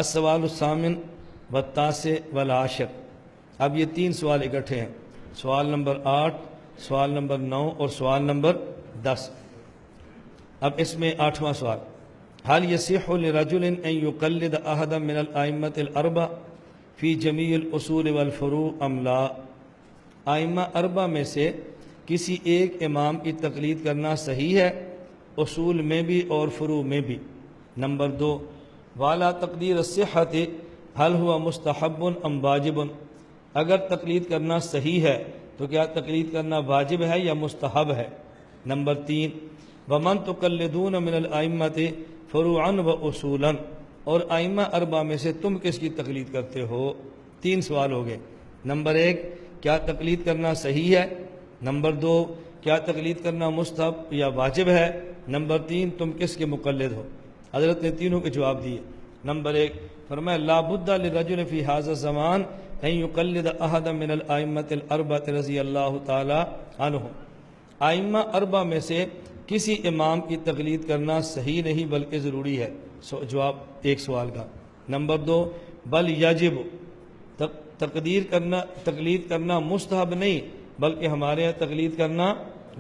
السوال الثامن والتاسع والعاشر. اب یہ 3 سوال اکٹھے ہیں، سوال نمبر 8، سوال نمبر 9 اور سوال نمبر 10. اب اس میں 8واں سوال، هل يصح لرجل ان يقلد احدا من الائمة الاربع في جميع الاصول والفروع ام لا؟ ائمہ اربع میں سے کسی ایک امام کی تقلید کرنا صحیح ہے، اصول میں بھی اور فروع میں بھی. نمبر 2، والا تقدیر الصحت هل هو مستحب ام واجب؟ اگر تقلید کرنا صحیح ہے تو کیا تقلید کرنا واجب ہے یا مستحب ہے؟ نمبر 3، ومن تقلدون من الائمة فروعا و اصولا، اور ائمہ اربع میں سے تم کس کی تقلید کرتے ہو؟ 3 سوال ہو گئے. نمبر 1، کیا تقلید کرنا صحیح ہے؟ نمبر 2، کیا تقلید کرنا مستحب یا واجب ہے؟ نمبر 3، تم کس کے مقلد ہو؟ حضرت نے تینوں کے جواب دیے. نمبر 1، فرمایا لا بد للرجل فی هذا الزمان ان یقلد احدا من الائمة الاربعة رضی اللہ تعالی عنہم. ائمہ اربع میں سے کسی امام کی تقلید کرنا صحیح نہیں بلکہ ضروری ہے. جواب ایک سوال کا. نمبر 2، بل یجب، تقلید کرنا مستحب نہیں بلکہ ہمارے یہاں تقلید کرنا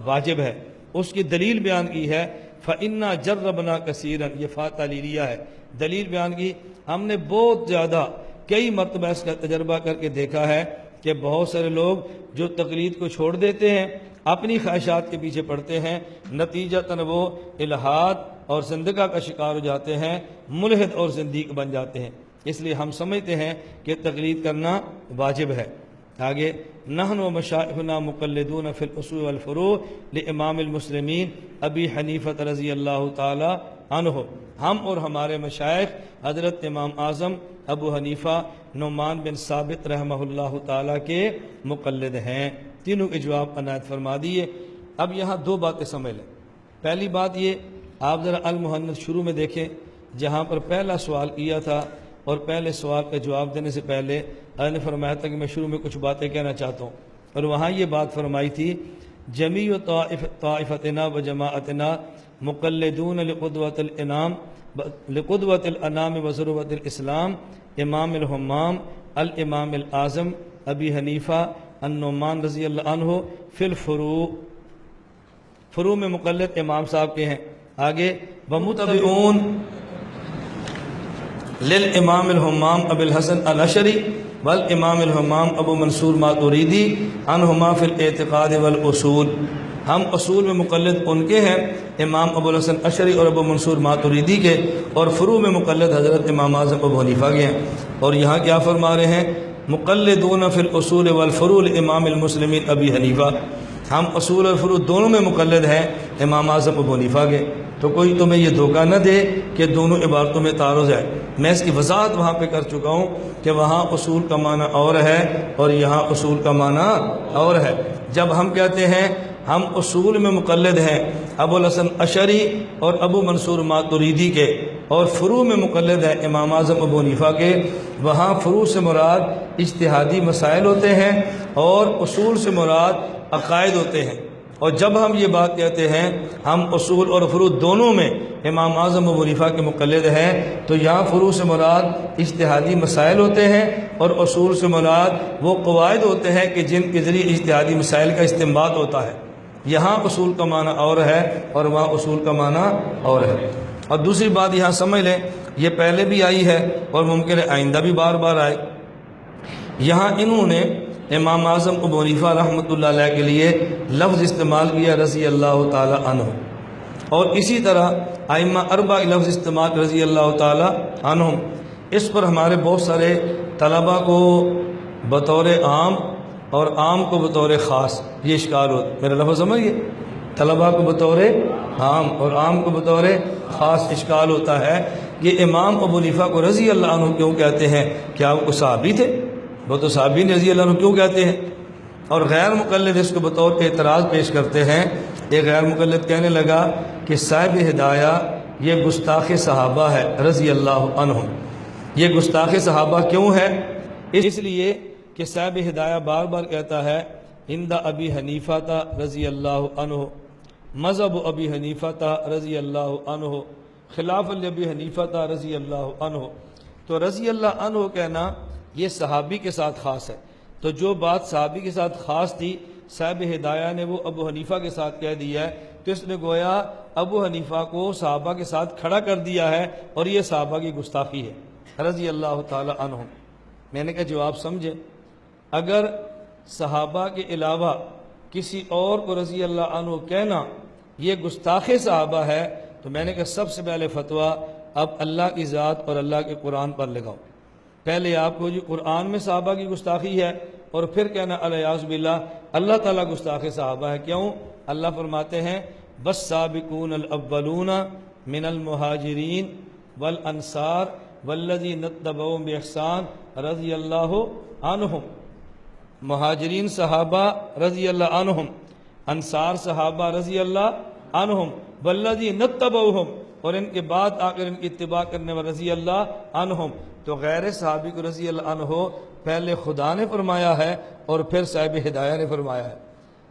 واجب ہے. اس کی دلیل بیان کی ہے فَإِنَّا جَرَّبْنَا كَثِيرًا، یہ فا تعلیلیہ ہے. دلیل بیان کی، ہم نے بہت زیادہ کئی مرتبہ اس کا تجربہ کر کے دیکھا ہے کہ بہت سارے لوگ جو تقلید کو چھوڑ دیتے ہیں، اپنی خواہشات کے پیچھے پڑتے ہیں، نتیجتاً وہ الحاد اور زندگا کا شکار ہو جاتے ہیں، ملحد اور زندیق بن جاتے ہیں. اس لیے ہم سمجھتے ہیں کہ تقلید کرنا واجب ہے. آگے، نحن و مشائخنا مقلدون فی الاصول والفروع لامام المسلمین ابی حنیفہ رضی اللہ تعالی عنہ. ہم اور ہمارے مشائخ حضرت امام اعظم ابو حنیفہ نعمان بن ثابت رحمہ اللہ تعالی کے مقلد ہیں. تینوں کے جواب عنایت فرما دیے. اب یہاں 2 باتیں سمجھ لیں. پہلی بات یہ، آپ ذرا المحنت شروع میں دیکھیں، جہاں پر پہلا سوال کیا تھا اور پہلے سوال کا جواب دینے سے پہلے حضرت نے فرمایا تھا کہ میں شروع میں کچھ باتیں کہنا چاہتا ہوں، اور وہاں یہ بات فرمائی تھی جمیع طائفتنا و جماعتنا مقلدون لقدوۃ الانام و ضرورت الاسلام امام الحمام الامام الاعظم ابی حنیفہ النعمان رضی اللہ عنہ فی الفروع. فروع میں مقلد امام صاحب کے ہیں. آگے، ومتبعون للامام الحمام ابی الحسن الاشعری والامام الحمام ابو منصور ماتوریدی عنہما فی الاعتقاد والاصول. ہم اصول میں مقلد ان کے ہیں، امام ابو الحسن اشعری اور ابو منصور ماتوریدی کے، اور فروع میں مقلد حضرت امام اعظم ابو حنیفہ کے ہیں. اور یہاں کیا فرما رہے ہیں؟ مقلدون فی الاصول والفروع لامام المسلمین ابی حنیفہ. ہم اصول اور فروع دونوں میں مقلد ہیں امام اعظم ابو حنیفہ کے. تو کوئی تمہیں یہ دھوکہ نہ دے کہ دونوں عبارتوں میں تعارض ہے. میں اس کی وضاحت وہاں پہ کر چکا ہوں کہ وہاں اصول کا معنی اور ہے اور یہاں اصول کا معنی اور ہے. جب ہم کہتے ہیں ہم اصول میں مقلد ہیں ابو الحسن اشعری اور ابو منصور ماتوریدی کے، اور فروع میں مقلد ہیں امام اعظم ابو حنیفہ کے، وہاں فروع سے مراد اجتہادی مسائل ہوتے ہیں اور اصول سے مراد عقائد ہوتے ہیں. اور جب ہم یہ بات کہتے ہیں ہم اصول اور فروع دونوں میں امام اعظم ابو حنیفہ کے مقلد ہیں، تو یہاں فروع سے مراد اجتہادی مسائل ہوتے ہیں اور اصول سے مراد وہ قواعد ہوتے ہیں کہ جن کے ذریعے اجتہادی مسائل کا استنباط ہوتا ہے. یہاں اصول کا معنی اور ہے اور وہاں اصول کا معنی اور ہے. اور دوسری بات یہاں سمجھ لیں، یہ پہلے بھی آئی ہے اور ممکن ہے آئندہ بھی بار بار آئے. یہاں انہوں نے امام اعظم ابو حنیفہ رحمۃ اللہ علیہ کے لیے لفظ استعمال کیا رضی اللہ تعالی عنہ، اور اسی طرح ائمہ اربع لفظ استعمال رضی اللہ تعالی عنہم. اس پر ہمارے بہت سارے طلباء کو بطور عام اور عام کو بطور خاص یہ اشکال ہوتا ہے. میرا لفظ سمجھیے، طلباء کو بطور عام اور عام کو بطور خاص اشکال ہوتا ہے کہ امام ابو حنیفہ کو رضی اللہ عنہ کیوں کہتے ہیں؟ کیا وہ صحابی تھے؟ وہ تو صحابی رضی اللہ عنہ کیوں کہتے ہیں؟ اور غیر مقلد اس کو بطور اعتراض پیش کرتے ہیں. ایک غیر مقلد کہنے لگا کہ صاحب ہدایہ یہ گستاخ صحابہ ہے رضی اللہ عنہ. یہ گستاخ صحابہ کیوں ہے؟ اس لیے کہ صاحب ہدایہ بار بار کہتا ہے عند ابی حنیفہ رضی اللہ عنہ، مذہب ابی حنیفہ رضی اللہ عنہ، خلاف ابی حنیفہ رضی اللہ عنہ. تو رضی اللہ عنہ کہنا یہ صحابی کے ساتھ خاص ہے، تو جو بات صحابی کے ساتھ خاص تھی صاحب ہدایہ نے وہ ابو حنیفہ کے ساتھ کہہ دیا ہے، تو اس نے گویا ابو حنیفہ کو صحابہ کے ساتھ کھڑا کر دیا ہے، اور یہ صحابہ کی گستاخی ہے رضی اللہ تعالی عنہم۔ میں نے کہا جواب سمجھے، اگر صحابہ کے علاوہ کسی اور کو رضی اللہ عنہ کہنا یہ گستاخ صحابہ ہے، تو میں نے کہا سب سے پہلے فتویٰ اب اللہ کی ذات اور اللہ کے قرآن پر لگاؤ۔ پہلے آپ کو جو قرآن میں صحابہ کی گستاخی ہے، اور پھر کہنا الیاذ باللہ اللہ تعالیٰ گستاخ صحابہ ہے۔ کیوں؟ اللہ فرماتے ہیں بس سابقون الاولون من المہاجرین والانصار والذین اتبعوہم باحسان رضی اللہ عنہم۔ مہاجرین صحابہ رضی اللہ عنہم، انصار صحابہ رضی اللہ عنہم، والذین اتبعوہم، اور ان کے بعد آ کر ان کی اتباع کرنے والے رضی اللہ عنہم۔ تو غیر صحابی کو رضی اللہ عنہ پہلے خدا نے فرمایا ہے اور پھر صاحب ہدایہ نے فرمایا ہے۔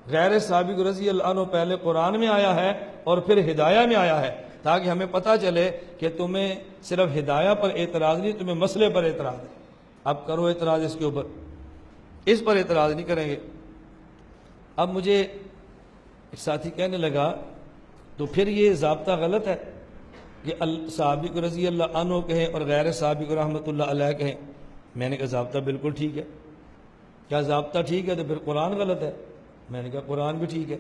غیر صحابی کو رضی اللہ عنہ پہلے قرآن میں آیا ہے اور پھر ہدایہ میں آیا ہے، تاکہ ہمیں پتہ چلے کہ تمہیں صرف ہدایہ پر اعتراض نہیں، تمہیں مسئلے پر اعتراض ہے۔ اب کرو اعتراض اس کے اوپر، اس پر اعتراض نہیں کریں گے۔ اب مجھے ایک ساتھی کہنے لگا تو پھر یہ ضابطہ غلط ہے کہ صحابی کو رضی اللہ عنہ کہیں اور غیر صحابی کو رحمۃ اللہ علیہ کہیں۔ میں نے کہا ضابطہ بالکل ٹھیک ہے۔ کیا ضابطہ ٹھیک ہے تو پھر قرآن غلط ہے؟ میں نے کہا قرآن بھی ٹھیک ہے۔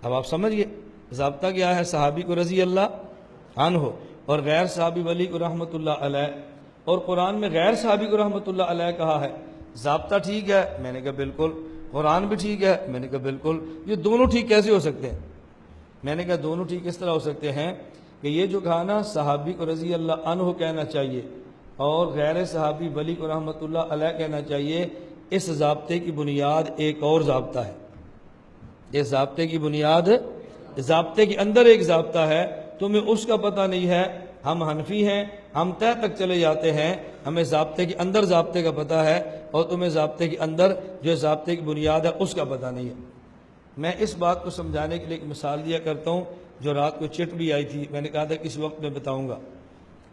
اب آپ سمجھئے ضابطہ کیا ہے؟ صحابی کو رضی اللہ عنہ اور غیر صحابی ولی کو رحمۃ اللہ علیہ، اور قرآن میں غیر صحابی کو رحمۃ اللہ علیہ کہا ہے۔ ضابطہ ٹھیک ہے؟ میں نے کہا بالکل۔ قرآن بھی ٹھیک ہے؟ میں نے کہا بالکل۔ یہ دونوں ٹھیک کیسے ہو سکتے ہیں؟ میں نے کہا دونوں ٹھیک اس طرح ہو سکتے ہیں کہ یہ جو کہا نا صحابی کو رضی اللہ عنہ کہنا چاہیے اور غیر صحابی ولی کو رحمۃ اللہ علیہ کہنا چاہیے، اس ضابطے کی بنیاد ایک اور ضابطہ ہے۔ اس ضابطے کی بنیاد، ضابطے کے اندر ایک ضابطہ ہے، تمہیں اس کا پتہ نہیں ہے۔ ہم حنفی ہیں، ہم طے تک چلے جاتے ہیں، ہمیں ضابطے کے اندر ضابطے کا پتہ ہے، اور تمہیں ضابطے کے اندر جو ضابطے کی بنیاد ہے اس کا پتہ نہیں ہے۔ میں اس بات کو سمجھانے کے لیے ایک مثال دیا کرتا ہوں جو رات کو چٹ بھی آئی تھی، میں نے کہا تھا کہ اس وقت میں بتاؤں گا۔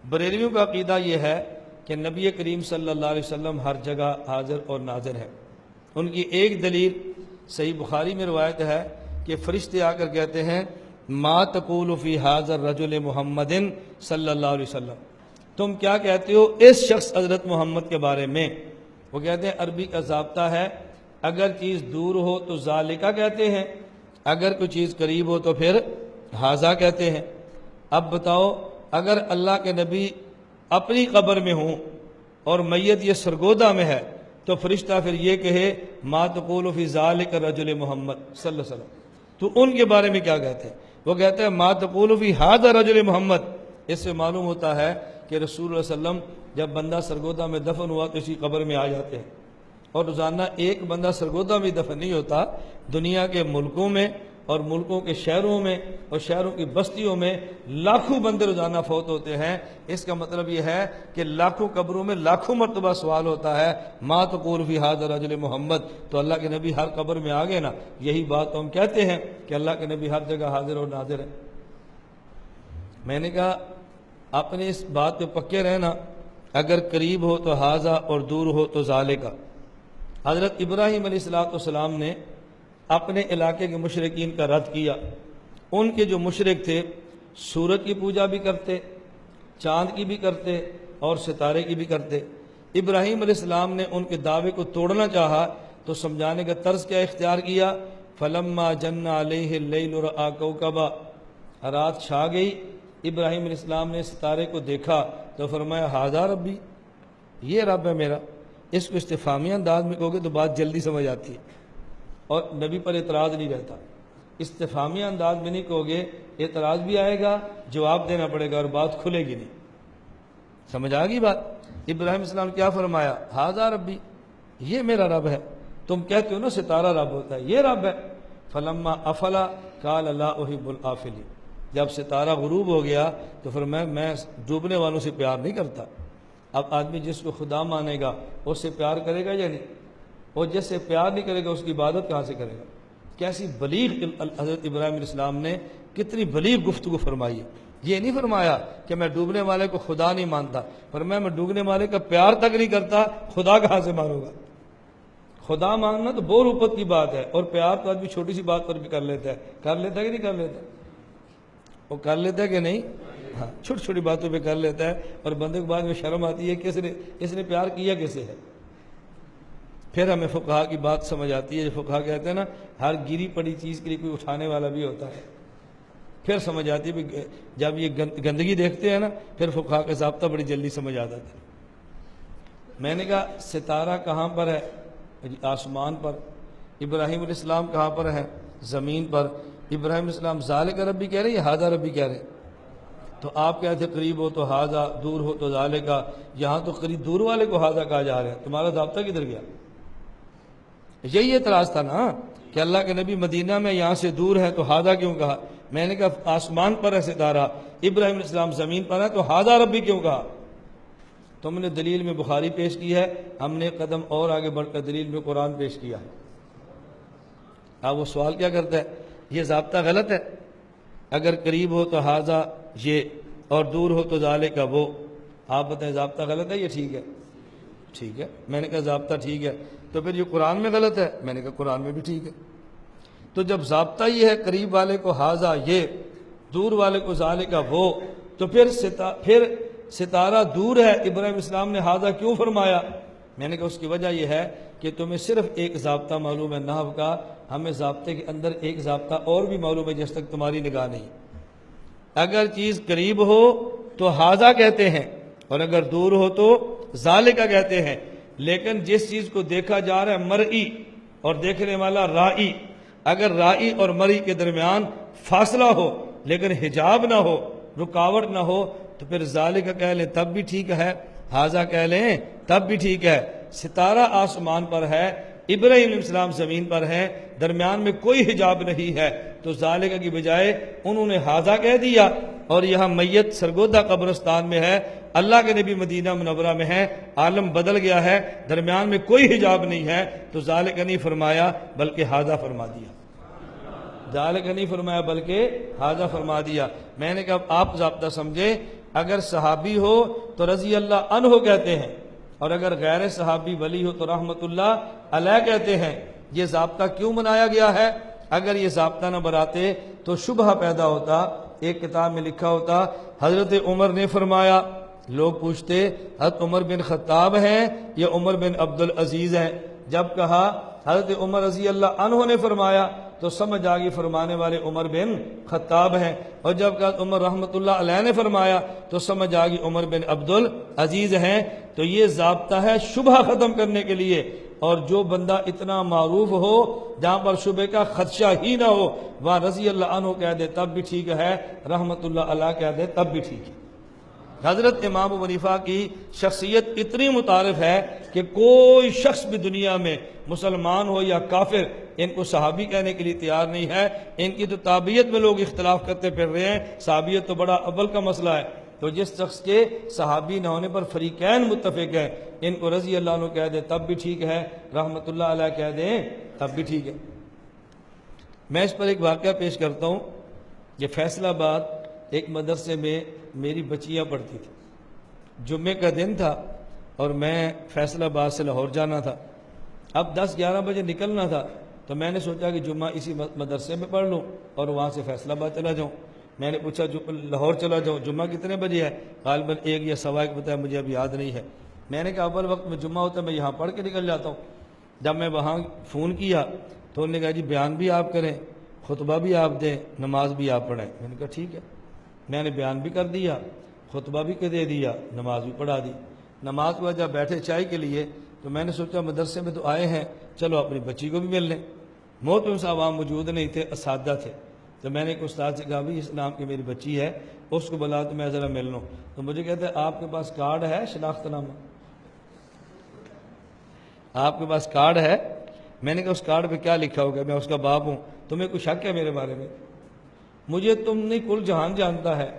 بریلویوں کا عقیدہ یہ ہے کہ نبی کریم صلی اللہ علیہ وسلم ہر جگہ حاضر اور ناظر ہے۔ ان کی ایک دلیل صحیح بخاری میں روایت ہے کہ فرشتے آ کر کہتے ہیں ما تقول فی ھذا الرجل محمد صلی اللہ علیہ وسلم، تم کیا کہتے ہو اس شخص حضرت محمد کے بارے میں؟ وہ کہتے ہیں عربی کا ضابطہ ہے اگر چیز دور ہو تو ذالکہ کہتے ہیں، اگر کوئی چیز قریب ہو تو پھر ھذا کہتے ہیں۔ اب بتاؤ اگر اللہ کے نبی اپنی قبر میں ہوں اور میت یہ سرگودہ میں ہے تو فرشتہ پھر یہ کہے ما تقول فی ذالک الرجل محمد صلی اللہ علیہ وسلم، تو ان کے بارے میں کیا کہتے ہیں؟ وہ کہتے ہیں ما تقول فی ھذا الرجل محمد۔ اس سے معلوم ہوتا ہے کہ رسول اللہ صلی اللہ علیہ وسلم جب بندہ سرگودہ میں دفن ہوا تو اسی قبر میں آ جاتے ہیں، اور روزانہ ایک بندہ سرگودہ میں دفن نہیں ہوتا، دنیا کے ملکوں میں اور ملکوں کے شہروں میں اور شہروں کی بستیوں میں لاکھوں بندے روزانہ فوت ہوتے ہیں۔ اس کا مطلب یہ ہے کہ لاکھوں قبروں میں لاکھوں مرتبہ سوال ہوتا ہے ما تقول فی ھذا الرجل محمد، تو اللہ کے نبی ہر قبر میں آ گئے نا، یہی بات تو ہم کہتے ہیں کہ اللہ کے نبی ہر جگہ حاضر اور ناظر ہے۔ میں نے کہا اپنے اس بات پہ پکے رہنا، اگر قریب ہو تو ھذا اور دور ہو تو ذالکہ۔ حضرت ابراہیم علیہ السلام نے اپنے علاقے کے مشرکین کا رد کیا۔ ان کے جو مشرک تھے سورج کی پوجا بھی کرتے، چاند کی بھی کرتے اور ستارے کی بھی کرتے۔ ابراہیم علیہ السلام نے ان کے دعوے کو توڑنا چاہا تو سمجھانے کا طرز کیا اختیار کیا؟ فلما جن علیہ اللیل رأى کوکبا، رات چھا گئی، ابراہیم علیہ السلام نے ستارے کو دیکھا تو فرمایا ھذا ربی، یہ رب ہے میرا۔ اس کو استفہامی انداز میں کہو گے تو بات جلدی سمجھ آتی ہے اور نبی پر اعتراض نہیں رہتا۔ استفہامی انداز میں نہیں کہو گے اعتراض بھی آئے گا، جواب دینا پڑے گا اور بات کھلے گی نہیں۔ سمجھ آ گئی بات؟ ابراہیم علیہ السلام کیا فرمایا؟ ھذا ربی، یہ میرا رب ہے۔ تم کہتے ہو نا ستارہ رب ہوتا ہے، یہ رب ہے۔ فلما افلا قال لا احب الافلین، جب ستارہ غروب ہو گیا تو فرمایا میں ڈوبنے والوں سے پیار نہیں کرتا۔ اب آدمی جس کو خدا مانے گا اس سے پیار کرے گا یا نہیں؟ اور جس سے پیار نہیں کرے گا اس کی عبادت کہاں سے کرے گا؟ کیسی بلیغ حضرت ابراہیم علیہ السلام نے کتنی بلیغ گفتگو فرمائی ہے۔ یہ نہیں فرمایا کہ میں ڈوبنے والے کو خدا نہیں مانتا، فرمایا میں ڈوبنے والے کا پیار تک نہیں کرتا، خدا کہاں سے مانوں گا؟ خدا ماننا تو بہت اوپر کی بات ہے، اور پیار تو آدمی چھوٹی سی بات پر بھی کر لیتا ہے کہ نہیں کر لیتا؟ وہ کر لیتا ہے کہ نہیں؟ ہاں، چھوٹی چھوٹی باتوں پہ کر لیتا ہے، اور بندے کو بعد میں شرم آتی ہے کہ اس نے پیار کیا کیسے ہے۔ پھر ہمیں فقہا کی بات سمجھ آتی ہے، جو فقہا کہتے ہیں نا ہر گری پڑی چیز کے لیے کوئی اٹھانے والا بھی ہوتا ہے۔ پھر سمجھ آتی ہے، جب یہ گندگی دیکھتے ہیں نا پھر فقہا کا ضابطہ بڑی جلدی سمجھ آتا ہے۔ میں نے کہا ستارہ کہاں پر ہے؟ آسمان پر۔ ابراہیم علیہ السلام کہاں پر ہے؟ زمین پر۔ ابراہیم علیہ السلام ذالک ربی کہہ رہے ہیں یا ھذا ربی کہہ رہے ہیں؟ تو آپ کہتے ہیں قریب ہو تو ھذا، دور ہو تو ذالک، یہاں تو قریب دور والے کو ھذا کہا جا رہا ہے، تمہارا ضابطہ کدھر گیا؟ یہی اعتراض تھا نا کہ اللہ کے نبی مدینہ میں یہاں سے دور ہے تو ھذا کیوں کہا؟ میں نے کہا آسمان پر ہے ستارہ، ابراہیم علیہ السلام زمین پر ہے تو ھذا ربی کیوں کہا؟ تم نے دلیل میں بخاری پیش کی ہے، ہم نے قدم اور آگے بڑھ کر دلیل میں قرآن پیش کیا ہے۔ اب وہ سوال کیا کرتا ہے؟ یہ ضابطہ غلط ہے، اگر قریب ہو تو ھذا یہ اور دور ہو تو ذالک وہ، آپ بتائیں ضابطہ غلط ہے یہ ٹھیک ہے؟ ٹھیک ہے۔ میں نے کہا ضابطہ ٹھیک ہے تو پھر یہ قرآن میں غلط ہے؟ میں نے کہا قرآن میں بھی ٹھیک ہے۔ تو جب ضابطہ یہ ہے قریب والے کو ھذا یہ، دور والے کو ذالک وہ، تو پھر ستارہ دور ہے، ابراہیم اسلام نے ھذا کیوں فرمایا؟ میں نے کہا اس کی وجہ یہ ہے کہ تمہیں صرف ایک ضابطہ معلوم ہے نحو کا، ہمیں ضابطے کے اندر ایک ضابطہ اور بھی معلوم ہے جس تک تمہاری نگاہ نہیں۔ اگر چیز قریب ہو تو ھذا کہتے ہیں، اور اگر دور ہو تو ذالک کہتے ہیں، لیکن جس چیز کو دیکھا جا رہا ہے مرئی اور دیکھنے والا رائی، اگر رائی اور مرئی کے درمیان فاصلہ ہو لیکن حجاب نہ ہو، رکاوٹ نہ ہو، تو پھر ذالک کہہ لیں تب بھی ٹھیک ہے، ھذا کہہ لیں تب بھی ٹھیک ہے۔ ستارہ آسمان پر ہے، ابراہیم علیہ السلام زمین پر ہے، درمیان میں کوئی حجاب نہیں ہے، تو ذالک کی بجائے انہوں نے ھذا کہہ دیا، اور یہاں میت سرگودہ قبرستان میں ہے، اللہ کے نبی مدینہ منورہ میں ہے، عالم بدل گیا ہے، درمیان میں کوئی حجاب نہیں ہے، تو ذالک نہیں فرمایا بلکہ ھذا فرما دیا۔ ذالک نہیں فرمایا بلکہ ھذا فرما دیا۔ میں نے کہا آپ ضابطہ سمجھے، اگر صحابی ہو تو رضی اللہ عنہ کہتے ہیں، اور اگر غیر صحابی ولی ہو تو رحمت اللہ علیہ کہتے ہیں۔ یہ ضابطہ کیوں بنایا گیا ہے؟ اگر یہ ضابطہ نہ بناتے تو شبہ پیدا ہوتا۔ ایک کتاب میں لکھا ہوتا حضرت عمر نے فرمایا، لوگ پوچھتے حضرت عمر بن خطاب ہیں یا عمر بن عبدالعزیز ہیں؟ جب کہا حضرت عمر رضی اللہ عنہ نے فرمایا تو سمجھ آ گئی فرمانے والے عمر بن خطاب ہیں، اور جب کہا عمر رحمت اللہ علیہ نے فرمایا تو سمجھ آ گئی عمر بن عبدالعزیز ہیں۔ تو یہ ضابطہ ہے شبہ ختم کرنے کے لیے، اور جو بندہ اتنا معروف ہو جہاں پر شبہ کا خدشہ ہی نہ ہو، وہاں رضی اللہ عنہ کہہ دے تب بھی ٹھیک ہے، رحمت اللہ علیہ کہہ دے تب بھی ٹھیک ہے۔ حضرت امام ابو حنیفہ کی شخصیت اتنی متعارف ہے کہ کوئی شخص بھی دنیا میں مسلمان ہو یا کافر ان کو صحابی کہنے کے لیے تیار نہیں ہے۔ ان کی تو تابعیت میں لوگ اختلاف کرتے پھر رہے ہیں، صحابیت تو بڑا اول کا مسئلہ ہے۔ تو جس شخص کے صحابی نہ ہونے پر فریقین متفق ہیں، ان کو رضی اللہ عنہ کہہ دے تب بھی ٹھیک ہے، رحمت اللہ علیہ کہہ دیں تب بھی ٹھیک ہے۔ میں اس پر ایک واقعہ پیش کرتا ہوں۔ یہ فیصل آباد ایک مدرسے میں میری بچیاں پڑھتی تھی۔ جمعے کا دن تھا اور میں فیصل آباد سے لاہور جانا تھا۔ اب 10-11 بجے نکلنا تھا، تو میں نے سوچا کہ جمعہ اسی مدرسے میں پڑھ لوں اور وہاں سے فیصل آباد چلا جاؤں۔ میں نے پوچھا لاہور چلا جاؤں، جمعہ کتنے بجے ہے؟ غالباً 1 یا 1:15 بتایا، مجھے اب یاد نہیں ہے۔ میں نے کہا اول وقت میں جمعہ ہوتا ہے میں یہاں پڑھ کے نکل جاتا ہوں۔ جب میں وہاں فون کیا تو انہوں نے کہا جی بیان بھی آپ کریں، خطبہ بھی آپ دیں، نماز بھی آپ پڑھیں۔ میں نے کہا ٹھیک ہے۔ میں نے بیان بھی کر دیا، خطبہ بھی دے دیا، نماز بھی پڑھا دی۔ نماز کے بعد جب بیٹھے چائے کے لیے تو میں نے سوچا مدرسے میں تو آئے ہیں، چلو اپنی بچی کو بھی مل لیں۔ محترم صاحب وہاں موجود نہیں تھے، اساتذہ تھے۔ تو میں نے ایک استاد سے کہا بھی اس نام کی میری بچی ہے، اس کو بلا تو میں ذرا مل لوں۔ تو مجھے کہتے ہیں آپ کے پاس کارڈ ہے شناخت نامہ؟ آپ کے پاس کارڈ ہے؟ میں نے کہا اس کارڈ پہ کیا لکھا ہوگا؟ میں اس کا باپ ہوں، تمہیں کوئی شک ہے میرے بارے میں؟ مجھے تم نہیں کل جہان جانتا ہے،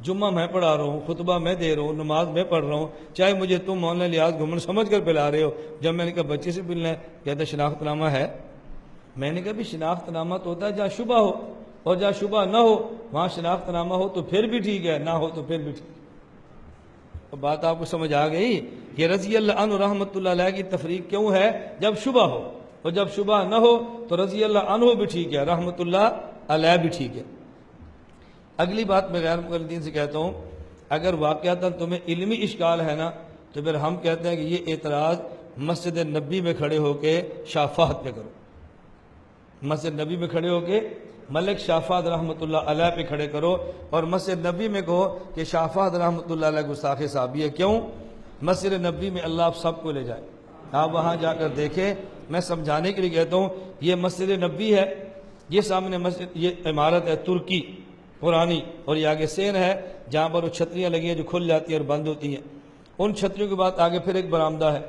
جمعہ میں پڑھا رہا ہوں، خطبہ میں دے رہا ہوں، نماز میں پڑھ رہا ہوں، چاہے مجھے تم مولانا لیاز گھومن سمجھ کر پلا رہے ہو۔ جب میں نے کہا بچے سے ملنا ہے، کہتے شناخت نامہ ہے۔ میں نے کہا بھی شناخت نامہ تو ہوتا ہے جہاں شبہ ہو، اور جہاں شبہ نہ ہو وہاں شناخت نامہ ہو تو پھر بھی ٹھیک ہے، نہ ہو تو پھر بھی ٹھیک ہے۔ تو بات آپ کو سمجھ آ گئی کہ رضی اللہ عنہ رحمۃ اللہ علیہ کی تفریق کیوں ہے؟ جب شبہ ہو، اور جب شبہ نہ ہو تو رضی اللہ عنہ بھی ٹھیک ہے، رحمۃ اللہ علیہ بھی ٹھیک ہے۔ اگلی بات میں غیر مقلدین سے کہتا ہوں، اگر واقعتاً تمہیں علمی اشکال ہے نا تو پھر ہم کہتے ہیں کہ یہ اعتراض مسجد نبی میں کھڑے ہو کے شاہ فہد پہ کرو، مسجد نبی میں کھڑے ہو کے ملک شاہ فہد رحمۃ اللہ علیہ پہ کھڑے کرو، اور مسجد نبی میں کہو کہ شاہ فہد رحمۃ اللہ علیہ گستاخ صحابی ہے۔ کیوں؟ مسجد نبی میں اللہ آپ سب کو لے جائے، آپ وہاں جا کر دیکھیں۔ میں سمجھانے کے لیے کہتا ہوں، یہ مسجد نبی ہے، یہ سامنے مسجد، یہ عمارت ہے ترکی پرانی، اور یہ آگے سین ہے جہاں پر وہ چھتریاں لگی ہیں جو کھل جاتی ہیں اور بند ہوتی ہیں۔ ان چھتریوں کے بعد آگے پھر ایک برآمدہ ہے،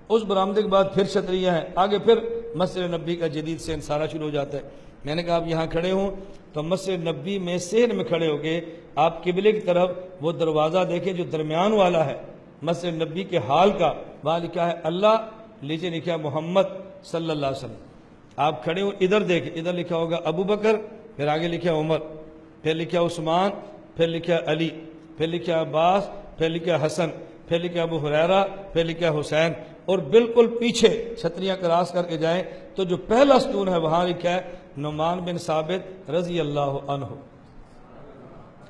اس برآمدے کے بعد پھر چھتریاں ہیں، آگے پھر مسجد نبی کا جدید سین سارا شروع ہو جاتا ہے۔ میں نے کہا آپ یہاں کھڑے ہوں تو مسجد نبی میں سین میں کھڑے ہو کے آپ قبلے کی طرف وہ دروازہ دیکھیں جو درمیان والا ہے مسجد نبی کے حال کا، وہاں لکھا ہے اللہ، نیچے لکھا ہے محمد صلی اللہ علیہ وسلم۔ آپ کھڑے ہوں ادھر دیکھیں، ادھر لکھا ہوگا ابو بکر، پھر آگے لکھا ہے عمر، پھر لکھا ہے عثمان، پھر لکھا ہے علی، پھر لکھا ہے عباس، پھر لکھا ہے حسن، پھر لکھا ہے ابو ہریرہ، پھر لکھا ہے حسین، اور بالکل پیچھے چھتریاں کراس کر کے جائیں تو جو پہلا ستون ہے وہاں لکھا ہے نعمان بن ثابت رضی اللہ عنہ،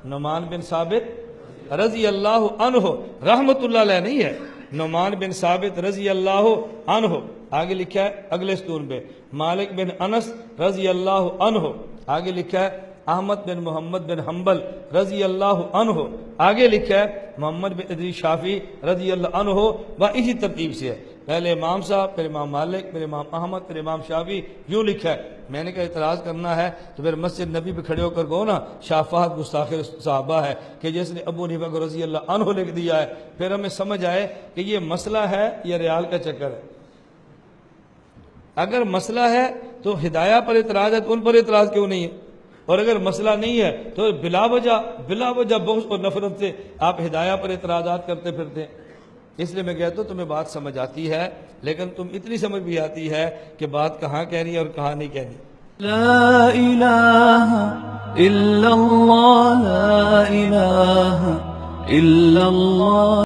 نعمان بن ثابت رضی اللہ عنہ، رحمت اللہ علیہ نہیں ہے، نعمان بن ثابت رضی اللہ عنہ۔ آگے لکھا ہے اگلے ستون پہ مالک بن انس رضی اللہ عنہ، آگے لکھا ہے احمد بن محمد بن حنبل رضی اللہ عنہ، آگے لکھا ہے محمد بن ادریس شافعی رضی اللہ عنہ، وہ اسی ترتیب سے ہے، پہلے امام صاحب، پھر امام مالک، پھر امام احمد، پھر امام شافعی، یوں لکھا ہے۔ میں نے کہا اعتراض کرنا ہے تو پھر مسجد نبی پہ کھڑے ہو کر کہو نا شاہ فہد گستاخ صحابہ ہے کہ جس نے ابو حنیفہ کو رضی اللہ عنہ لکھ دیا ہے، پھر ہمیں سمجھ آئے کہ یہ مسئلہ ہے یا ریال کا چکر ہے۔ اگر مسئلہ ہے تو ہدایہ پر اعتراض ہے تو ان پر اعتراض کیوں نہیں ہے، اور اگر مسئلہ نہیں ہے تو بلا وجہ بغض اور نفرت سے آپ ہدایہ پر اعتراضات کرتے پھرتے ہیں۔ اس لیے میں کہتا ہوں تمہیں بات سمجھ آتی ہے، لیکن تم اتنی سمجھ بھی آتی ہے کہ بات کہاں کہنی ہے اور کہاں نہیں کہنی۔ لا الہ الا اللہ، لا الہ الا اللہ۔